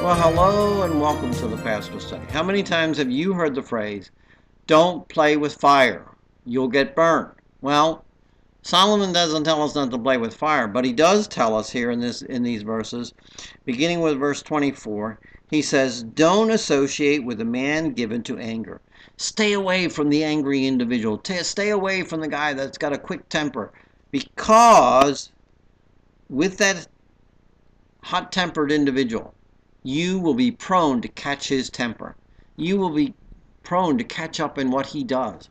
Well, hello and welcome to the Pastor Study. How many times have you heard the phrase, don't play with fire, you'll get burned? Well, Solomon doesn't tell us not to play with fire, but he does tell us here in these verses, beginning with verse 24, he says, don't associate with a man given to anger. Stay away from the angry individual. Stay away from the guy that's got a quick temper, because with that hot-tempered individual, you will be prone to catch his temper. You will be prone to catch up in what he does.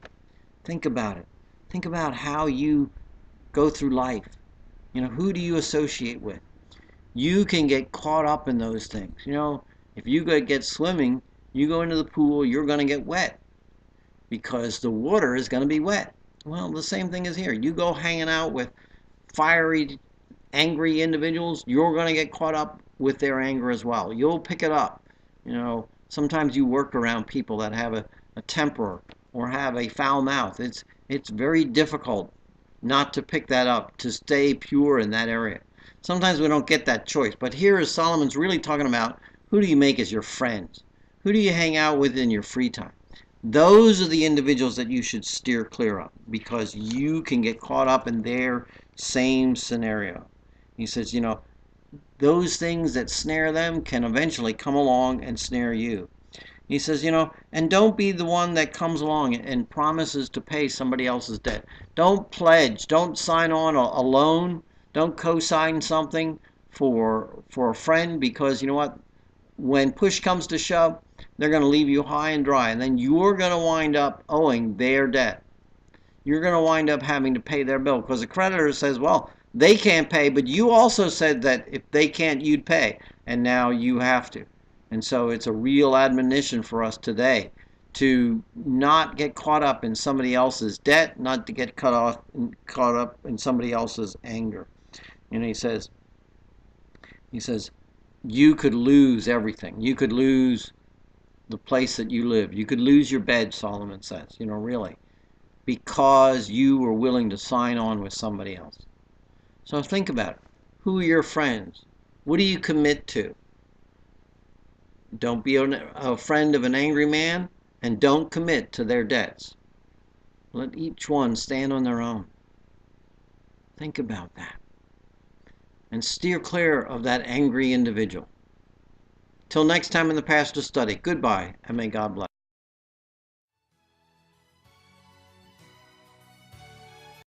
Think about it. Think about how you go through life. Who do you associate with? You can get caught up in those things. If you get swimming, you go into the pool, you're going to get wet because the water is going to be wet. Well, the same thing is here. You go hanging out with fiery, angry individuals, you're going to get caught up with their anger as well. You'll pick it up. Sometimes you work around people that have a temper or have a foul mouth. It's very difficult not to pick that up, to stay pure in that area. Sometimes we don't get that choice, but here is Solomon's really talking about who do you make as your friends? Who do you hang out with in your free time? Those are the individuals that you should steer clear of, because you can get caught up in their same scenario. He says, those things that snare them can eventually come along and snare you. He says, and don't be the one that comes along and promises to pay somebody else's debt. Don't pledge, don't sign on a loan, don't co-sign something for a friend, because you know what? When push comes to shove, they're going to leave you high and dry, and then you're going to wind up owing their debt. You're going to wind up having to pay their bill, because the creditor says, well, they can't pay, but you also said that if they can't, you'd pay, and now you have to. And so it's a real admonition for us today to not get caught up in somebody else's debt, not to get caught up in somebody else's anger. He says, you could lose everything. You could lose the place that you live. You could lose your bed, Solomon says, really, because you were willing to sign on with somebody else. So think about it. Who are your friends? What do you commit to? Don't be a friend of an angry man, and don't commit to their debts. Let each one stand on their own. Think about that. And steer clear of that angry individual. Till next time in the Pastor Study, goodbye, and may God bless.